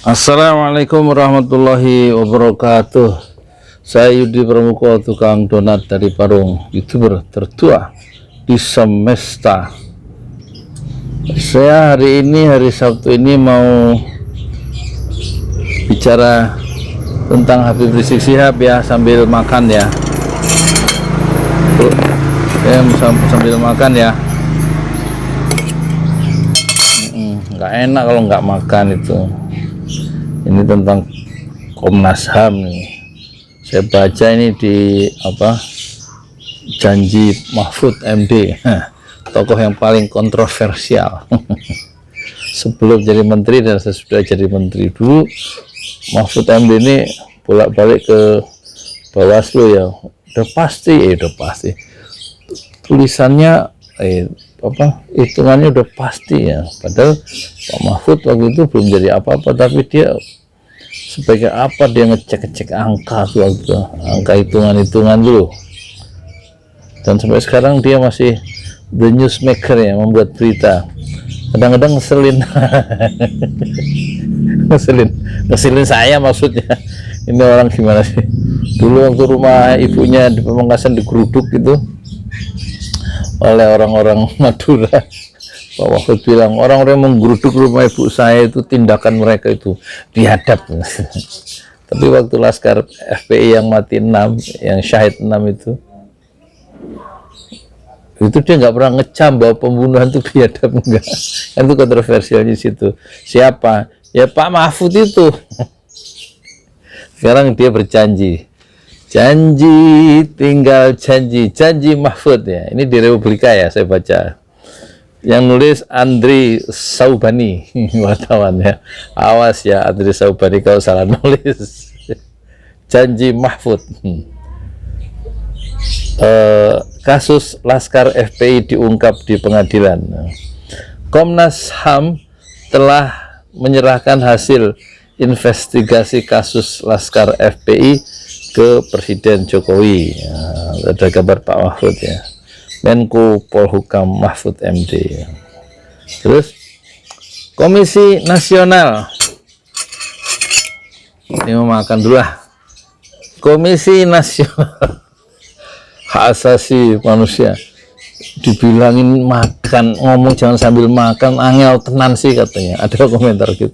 Assalamualaikum warahmatullahi wabarakatuh. Saya Yudi Pramuko, tukang donat dari Parung, YouTuber tertua di semesta. Saya hari Sabtu ini mau bicara tentang Habib Rizik Syihab ya, sambil makan ya. Saya sambil makan ya. Nggak enak kalau nggak makan itu. Ini tentang Komnas HAM nih. Saya baca ini di Janji Mahfud MD, tokoh yang paling kontroversial. Sebelum jadi menteri dan sesudah jadi menteri. Dulu Mahfud MD ini bolak-balik ke Bawaslu ya, udah pasti tulisannya hitungannya udah pasti ya. Padahal Pak Mahfud waktu itu belum jadi apa-apa, tapi dia sebagai apa dia ngecek angka tuh, angka hitungan dulu. Dan sampai sekarang dia masih the newsmaker ya, membuat berita. Kadang-kadang ngeselin. ngeselin saya maksudnya. Ini orang gimana sih? Dulu waktu rumah ibunya di Pamekasan digeruduk gitu oleh orang-orang Madura, Pak Mahfud bilang orang-orang menggeruduk rumah ibu saya itu tindakan mereka itu dihadap. Tapi waktu Laskar FPI yang mati 6, yang syahid 6 itu dia nggak pernah ngecam bahwa pembunuhan itu dihadap, enggak. Itu kontroversialnya di situ. Siapa? Ya Pak Mahfud itu. Sekarang dia berjanji. Janji tinggal janji Mahfud ya. Ini di Republika ya, saya baca. Yang nulis Andri Saubani, wartawan ya. Awas ya Andri Saubani kalau salah nulis. Janji Mahfud. Kasus Laskar FPI diungkap di pengadilan. Komnas HAM telah menyerahkan hasil investigasi kasus Laskar FPI ke Presiden Jokowi ya, ada kabar Pak Mahfud ya, Menko Polhukam Mahfud MD ya. Terus Komisi Nasional, ini mau makan dulu lah. Komisi Nasional Hak Asasi Manusia dibilangin makan, ngomong jangan sambil makan, angel tenan sih katanya, ada komentar gitu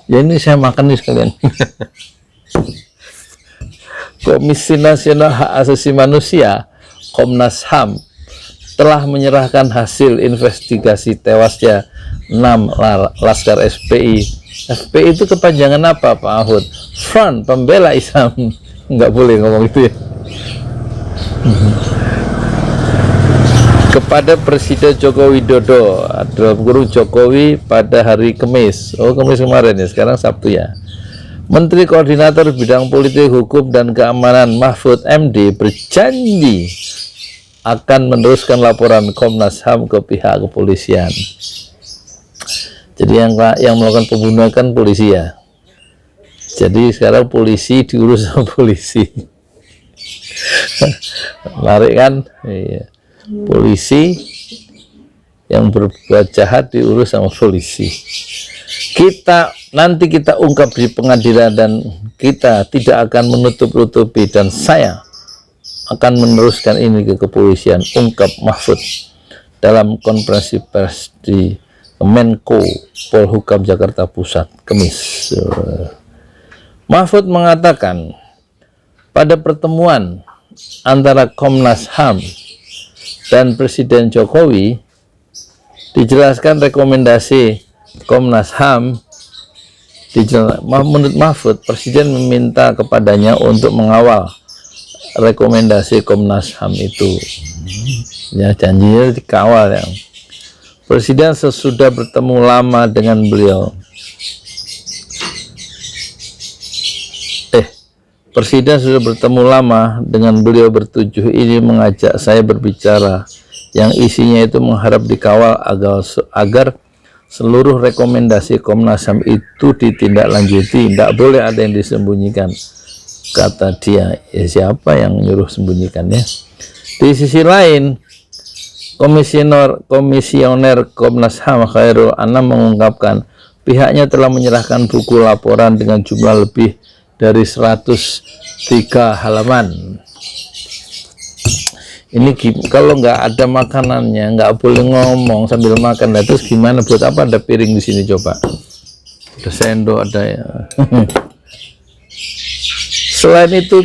ya. Ini saya makan nih sekalian. Komisi Nasional Hak Asasi Manusia Komnas HAM telah menyerahkan hasil investigasi tewasnya 6 Laskar FPI. FPI itu kepanjangan apa Pak Mahfud? Front Pembela Islam. Nggak boleh ngomong itu ya. Kepada Presiden Joko Widodo, dalam kurung Jokowi pada hari Kamis. Kamis kemarin ya, sekarang Sabtu ya. Menteri Koordinator Bidang Politik, Hukum, dan Keamanan Mahfud MD berjanji akan meneruskan laporan Komnas HAM ke pihak kepolisian. Jadi yang melakukan pembunuhan kan polisi ya. Jadi sekarang polisi diurus sama polisi. Menarik kan? Iya. Polisi yang berbuat jahat diurus sama polisi. Nanti kita ungkap di pengadilan dan kita tidak akan menutup-nutupi, dan saya akan meneruskan ini ke kepolisian, ungkap Mahfud dalam konferensi pers di Menko Polhukam Jakarta Pusat Kamis. Mahfud mengatakan pada pertemuan antara Komnas HAM dan Presiden Jokowi dijelaskan rekomendasi Komnas HAM. Menurut Mahfud, Presiden meminta kepadanya untuk mengawal rekomendasi Komnas HAM itu. Ya, janjinya dikawal ya. Presiden sesudah bertemu lama dengan beliau. Presiden sudah bertemu lama dengan beliau bertujuh ini mengajak saya berbicara yang isinya itu mengharap dikawal agar seluruh rekomendasi Komnas HAM itu ditindaklanjuti, tidak boleh ada yang disembunyikan, kata dia. Ya, siapa yang nyuruh sembunyikannya? Di sisi lain, Komisioner Komnas HAM Khairul Anam mengungkapkan pihaknya telah menyerahkan buku laporan dengan jumlah lebih dari 103 halaman. Ini kalau nggak ada makanannya, nggak boleh ngomong sambil makan. Nah, terus gimana? Buat apa ada piring di sini coba? Ada sendok, ada ya. Selain itu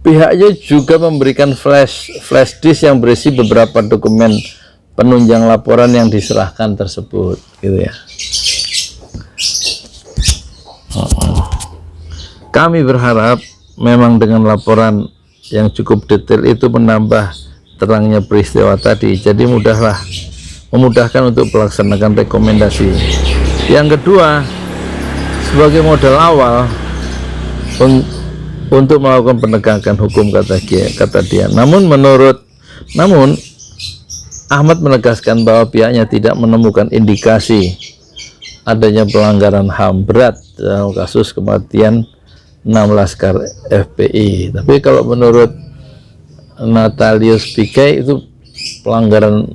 pihaknya juga memberikan flash disk yang berisi beberapa dokumen penunjang laporan yang diserahkan tersebut, gitu ya. Kami berharap memang dengan laporan yang cukup detail itu menambah terangnya peristiwa tadi, jadi memudahkan untuk melaksanakan rekomendasi. Yang kedua, sebagai modal awal untuk melakukan penegakan hukum, kata dia. Namun Ahmad menegaskan bahwa pihaknya tidak menemukan indikasi adanya pelanggaran HAM berat dalam kasus kematian 6 laskar FPI. Tapi kalau menurut Natalius Piquet itu pelanggaran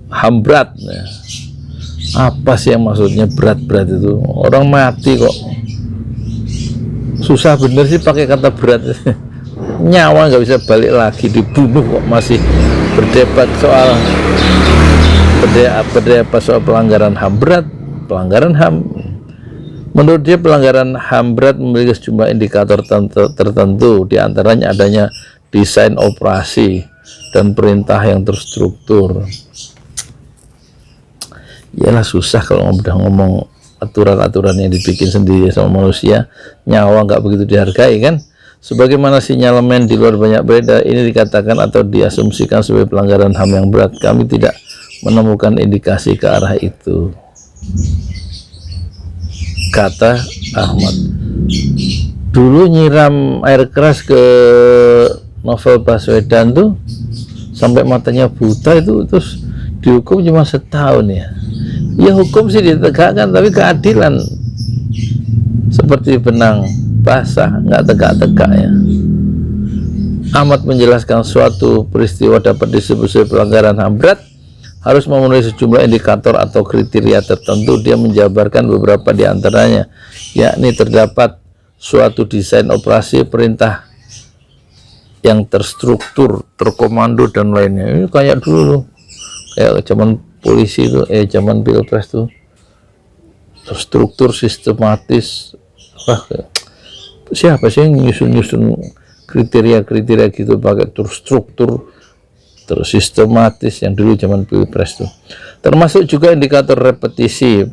HAM berat. Nah, apa sih yang maksudnya berat-berat itu? Orang mati kok. Susah bener sih pakai kata berat. Nyawa nggak bisa balik lagi, dibunuh kok masih berdebat soal pelanggaran HAM berat, pelanggaran HAM. Menurut dia pelanggaran HAM berat memiliki sejumlah indikator tertentu, diantaranya adanya desain operasi dan perintah yang terstruktur. Yalah, susah kalau udah ngomong aturan-aturan yang dibikin sendiri sama manusia, nyawa nggak begitu dihargai kan. Sebagaimana sinyalemen di luar banyak beredar, ini dikatakan atau diasumsikan sebagai pelanggaran HAM yang berat. Kami tidak menemukan indikasi ke arah itu, kata Ahmad. Dulu nyiram air keras ke Novel Baswedan tuh sampai matanya buta itu, terus dihukum cuma setahun ya. Ya hukum sih ditegakkan, tapi keadilan seperti benang basah, nggak tegak-tegak ya. Ahmad menjelaskan suatu peristiwa dapat disebut sebagai pelanggaran HAM berat harus memenuhi sejumlah indikator atau kriteria tertentu. Dia menjabarkan beberapa di antaranya, yakni terdapat suatu desain operasi, perintah yang terstruktur, terkomando, dan lainnya. Ini kayak dulu, kayak zaman polisi itu, zaman pilpres tuh, terstruktur, sistematis. Wah, siapa sih yang nyusun kriteria-kriteria gitu pakai terstruktur, tersistematis, yang dulu zaman pilpres tuh. Termasuk juga indikator repetisi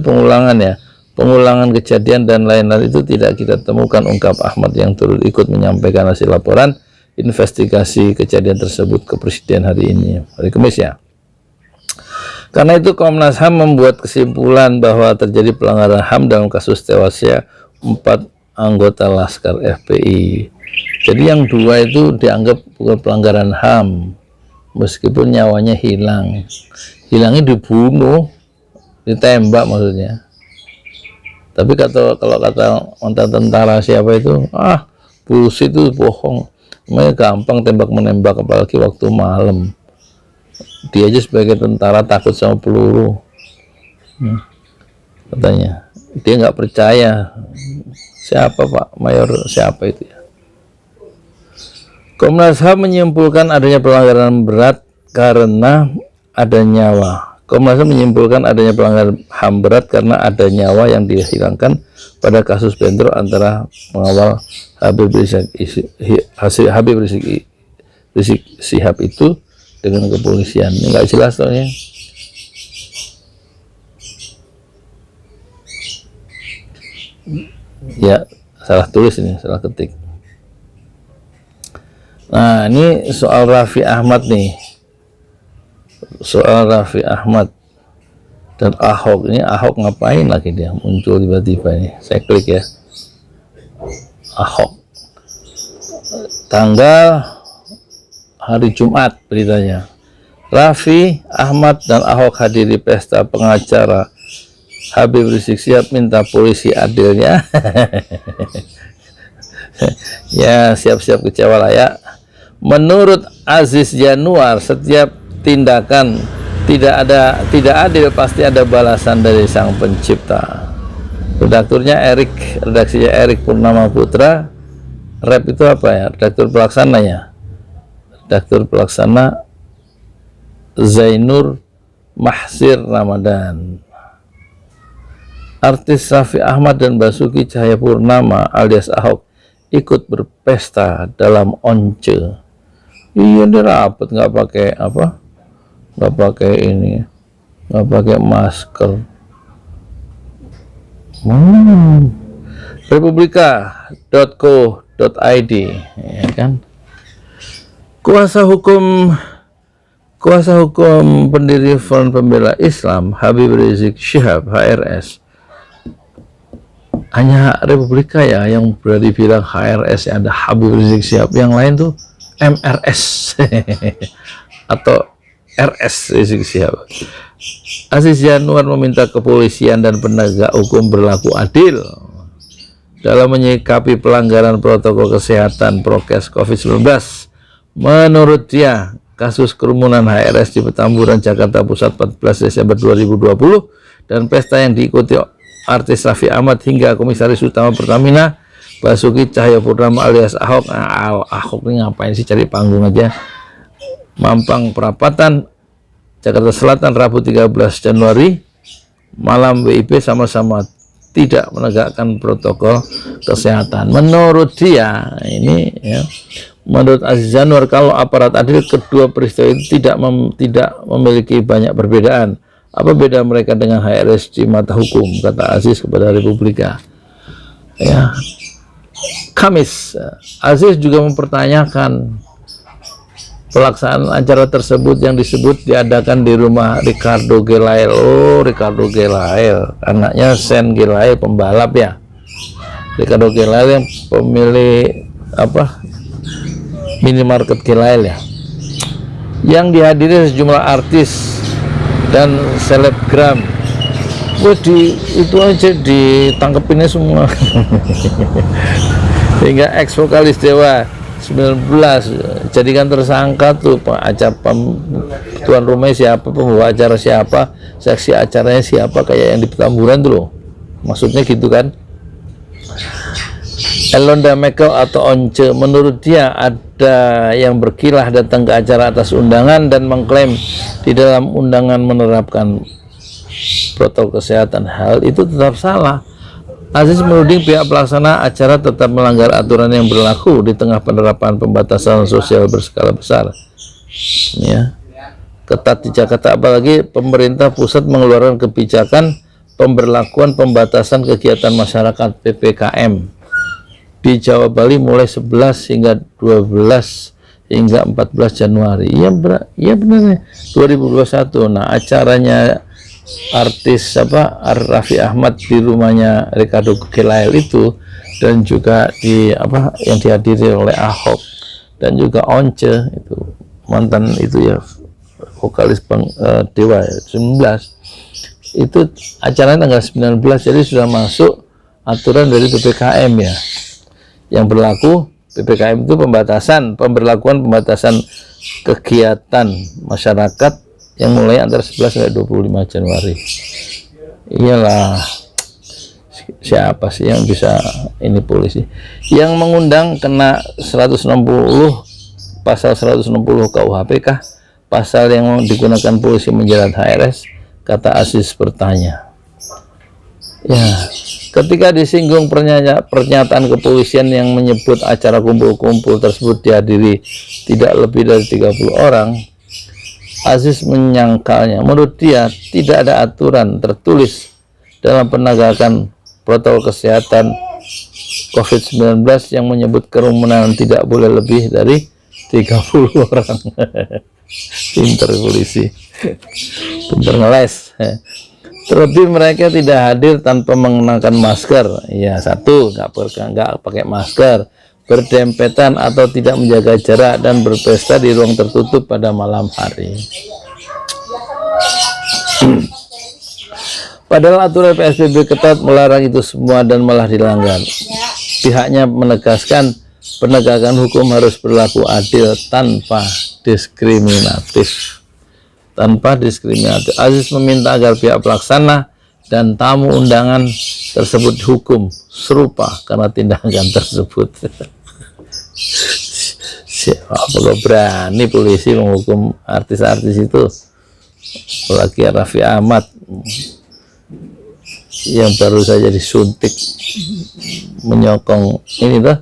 pengulangan ya, pengulangan kejadian dan lain-lain itu tidak kita temukan, ungkap Ahmad yang turut ikut menyampaikan hasil laporan investigasi kejadian tersebut ke Presiden hari ini, hari Kamis ya. Karena itu Komnas HAM membuat kesimpulan bahwa terjadi pelanggaran HAM dalam kasus tewasnya 4 anggota Laskar FPI. Jadi yang 2 itu dianggap bukan pelanggaran HAM, meskipun nyawanya hilang. Hilangnya dibunuh, ditembak maksudnya. Tapi kalau kata mantan tentara siapa itu, bullshit, itu bohong. Namanya gampang tembak menembak, apalagi waktu malam. Dia aja sebagai tentara takut sama peluru, katanya. Dia nggak percaya. Siapa Pak Mayor siapa itu ya. Komnas HAM menyimpulkan adanya pelanggaran berat karena ada nyawa. Komnas HAM menyimpulkan adanya pelanggaran HAM berat karena ada nyawa yang dihilangkan pada kasus bentrok antara pengawal Habib Rizik Syihab itu dengan kepolisian. Ini nggak jelas soalnya. Ya, salah tulis ini, salah ketik. Nah, ini soal Raffi Ahmad nih. Soal Raffi Ahmad dan Ahok. Ini Ahok ngapain lagi dia muncul tiba-tiba ini? Saya klik ya. Ahok. Tanggal hari Jumat beritanya. Raffi Ahmad dan Ahok hadiri pesta pengacara Habib Rizik Syihab minta polisi adilnya. Ya, siap-siap kecewa lah ya. Menurut Aziz Januar, setiap tindakan tidak adil, pasti ada balasan dari Sang Pencipta. Redakturnya Erik, redaksinya Erik Purnama Putra. Rep itu apa ya? Redaktur pelaksananya. Redaktur pelaksana Zainur Mahsir Ramadan. Artis Raffi Ahmad dan Basuki Cahayapurnama alias Ahok ikut berpesta dalam Once. Iya, dia rapet, nggak pakai apa? Nggak pakai ini, nggak pakai masker. Republika.co.id, ya kan? Kuasa hukum pendiri Front Pembela Islam Habib Rizik Syihab HRS. Hanya Republika ya yang berani bilang HRS, ada Habib Rizik Syihab, yang lain tuh MRS atau RS Rizik Syihab. Aziz Yanuar meminta kepolisian dan penegak hukum berlaku adil dalam menyikapi pelanggaran protokol kesehatan prokes COVID-19. Menurut dia, kasus kerumunan HRS di Petamburan, Jakarta Pusat 14 Desember 2020 dan pesta yang diikuti artis Raffi Ahmad hingga Komisaris Utama Pertamina Basuki Cahayapurnama alias Ahok. Ahok ini ngapain sih, cari panggung aja. Mampang Perapatan, Jakarta Selatan, Rabu 13 Januari malam. WIB sama-sama tidak menegakkan protokol kesehatan. Menurut dia ini ya, menurut Aziz Yanuar, kalau aparat adil, kedua peristiwa itu tidak memiliki banyak perbedaan. Apa beda mereka dengan HRS di mata hukum, kata Aziz kepada Republika. Ya. Kamis, Aziz juga mempertanyakan pelaksanaan acara tersebut yang disebut diadakan di rumah Ricardo Gelael. Oh, Ricardo Gelael, anaknya Sen Gelael, pembalap ya. Ricardo Gelael yang pemilik apa, minimarket Gelael ya, yang dihadiri sejumlah artis dan selebgram. Itu aja ditangkepinnya semua. Hingga ex vokalis Dewa 19 jadikan tersangka tuh, tuan rumahnya siapa, pembawa acara siapa, saksi acaranya siapa, kayak yang di Petamburan tuh loh, maksudnya gitu kan. Elonda Mekel atau Once, menurut dia ada yang berkilah datang ke acara atas undangan dan mengklaim di dalam undangan menerapkan protokol kesehatan. Hal itu tetap salah. Aziz menuding pihak pelaksana acara tetap melanggar aturan yang berlaku di tengah penerapan pembatasan sosial berskala besar. Ya, ketat di Jakarta, apalagi pemerintah pusat mengeluarkan kebijakan pemberlakuan pembatasan kegiatan masyarakat PPKM di Jawa Bali mulai 11 hingga 12 hingga 14 Januari. Ya benar 2021. Nah, acaranya artis Raffi Ahmad di rumahnya Ricardo Gelael itu, dan juga di yang dihadiri oleh Ahok dan juga Once itu, mantan itu ya vokalis Dewa 19, itu acaranya tanggal 19, jadi sudah masuk aturan dari PPKM ya, yang berlaku. PPKM itu pemberlakuan pembatasan kegiatan masyarakat yang mulai antara 11 sampai 25 Januari. Iyalah, siapa sih yang bisa ini, polisi yang mengundang kena 160 pasal 160 KUHP kah, pasal yang digunakan polisi menjerat HRS, kata Aziz bertanya. Ya, ketika disinggung pernyataan kepolisian yang menyebut acara kumpul-kumpul tersebut dihadiri tidak lebih dari 30 orang, Aziz menyangkalnya. Menurut dia, tidak ada aturan tertulis dalam penegakan protokol kesehatan COVID-19 yang menyebut kerumunan tidak boleh lebih dari 30 orang. Pinter polisi, pinter ngeles. Terlebih mereka tidak hadir tanpa mengenakan masker. Ya, satu, nggak pakai masker, berdempetan atau tidak menjaga jarak, dan berpesta di ruang tertutup pada malam hari. Padahal aturan PSBB ketat melarang itu semua dan malah dilanggar. Pihaknya menegaskan penegakan hukum harus berlaku adil tanpa diskriminatif. tanpa diskriminatif. Aziz meminta agar pihak pelaksana dan tamu undangan tersebut dihukum serupa karena tindakan tersebut. Apakah berani polisi menghukum artis-artis itu? Apalagi Raffi Ahmad yang baru saja disuntik menyokong ini tuh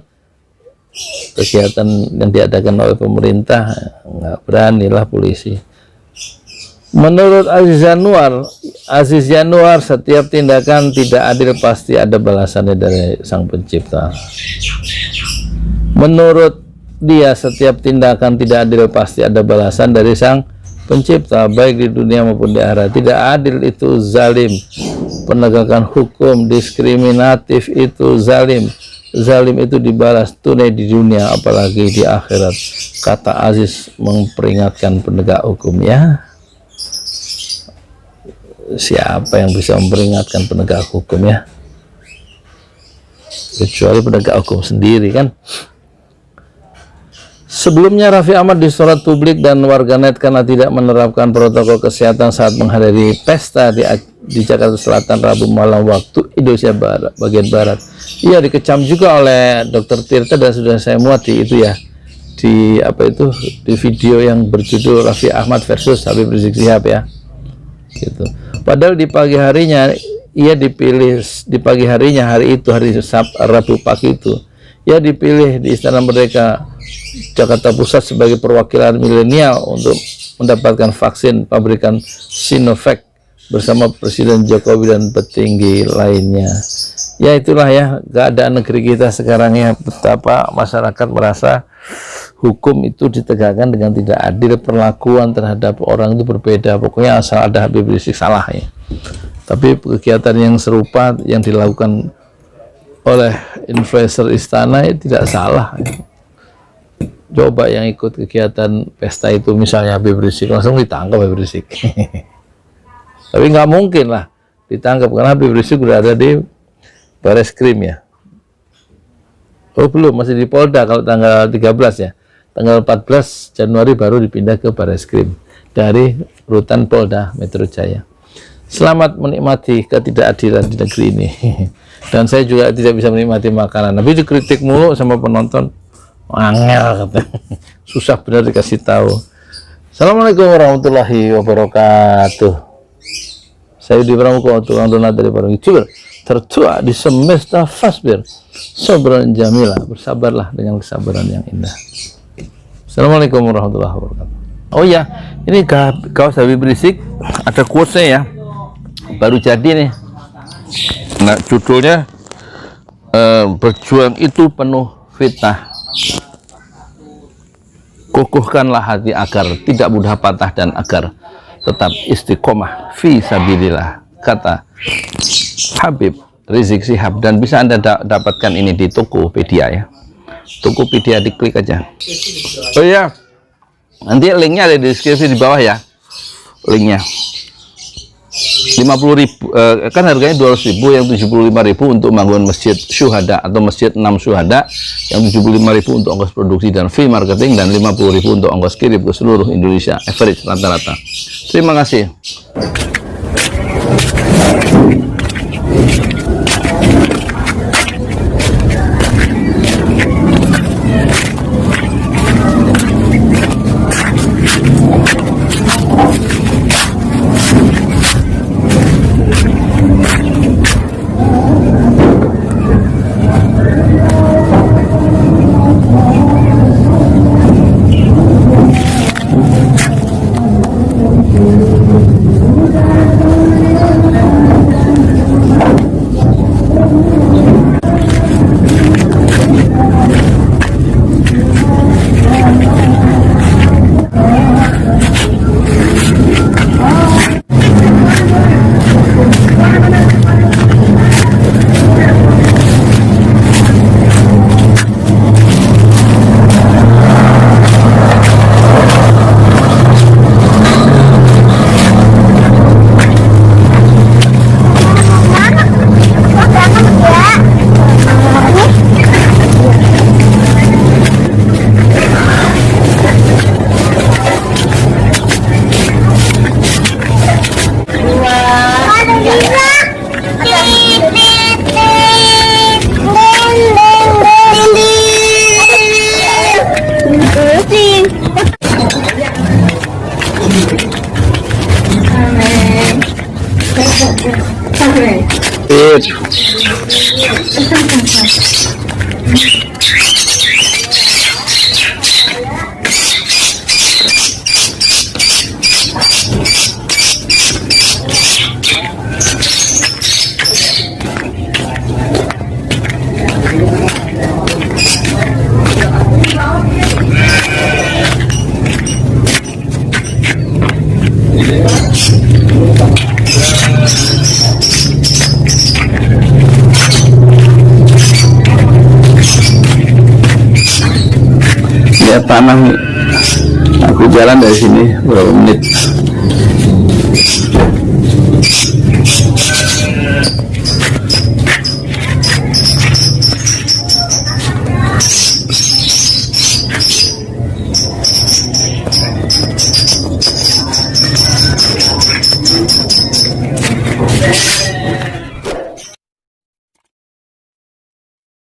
kegiatan yang diadakan oleh pemerintah. Nggak beranilah polisi. Menurut Aziz Yanuar, setiap tindakan tidak adil pasti ada balasannya dari Sang Pencipta. Menurut dia, setiap tindakan tidak adil pasti ada balasan dari Sang Pencipta, baik di dunia maupun di akhirat. Tidak adil itu zalim, penegakan hukum diskriminatif itu zalim. Zalim itu dibalas tunai di dunia, apalagi di akhirat, kata Aziz memperingatkan penegak hukum. Ya, siapa yang bisa memperingatkan penegak hukum ya, kecuali penegak hukum sendiri kan. Sebelumnya Raffi Ahmad disorot publik dan warganet karena tidak menerapkan protokol kesehatan saat menghadiri pesta di Jakarta Selatan Rabu malam waktu Indonesia Barat, bagian Barat. Ia dikecam juga oleh Dr. Tirta dan sudah saya muat di itu ya, di apa itu, di video yang berjudul Raffi Ahmad versus Habib Rizik Syihab ya, gitu. Padahal di pagi harinya ia dipilih, di pagi harinya hari itu, hari Rabu pagi itu, ia dipilih di Istana Merdeka Jakarta Pusat sebagai perwakilan milenial untuk mendapatkan vaksin pabrikan Sinovac bersama Presiden Jokowi dan petinggi lainnya. Ya itulah ya keadaan negeri kita sekarang ya, betapa masyarakat merasa hukum itu ditegakkan dengan tidak adil, perlakuan terhadap orang itu berbeda, pokoknya asal ada Habib Rizik salah ya. Tapi kegiatan yang serupa yang dilakukan oleh influencer istana itu tidak salah ya. Coba yang ikut kegiatan pesta itu misalnya Habib Rizik, langsung ditangkap Habib Rizik. Tapi nggak mungkin lah ditangkap karena Habib Rizik sudah ada di Bareskrim ya. Oh belum, masih di Polda kalau tanggal 13 ya. Tanggal 14 Januari baru dipindah ke Bareskrim dari rutan Polda Metro Jaya. Selamat menikmati ketidakadilan di negeri ini. Dan saya juga tidak bisa menikmati makanan. Tapi dikritik mulu sama penonton. Angel kata. Susah benar dikasih tahu. Assalamualaikum warahmatullahi wabarakatuh. Saya di Pramuka, tukang donat dari para YouTuber tertua di semesta Fasbir Sobran Jamila. Bersabarlah dengan kesabaran yang indah. Assalamualaikum warahmatullahi wabarakatuh. Oh ya, ini kaos Habib Rizik ada quotes-nya ya, baru jadi nih. Nah judulnya berjuang itu penuh fitnah, kokohkanlah hati agar tidak mudah patah dan agar tetap istiqomah fi sabilillah, kata Habib Rizik Syihab. Dan bisa Anda dapatkan ini di Tokopedia ya. Tokopedia, diklik aja. Oh ya, nanti linknya ada di deskripsi di bawah ya, linknya. 50.000 kan harganya 200.000, yang 75.000 untuk membangun masjid syuhada atau masjid 6 syuhada, yang 75.000 untuk ongkos produksi dan fee marketing, dan 50.000 untuk ongkos kirim ke seluruh Indonesia, average rata-rata. Terima kasih. Sip. Lihat tanah nih. Aku jalan dari sini berapa menit.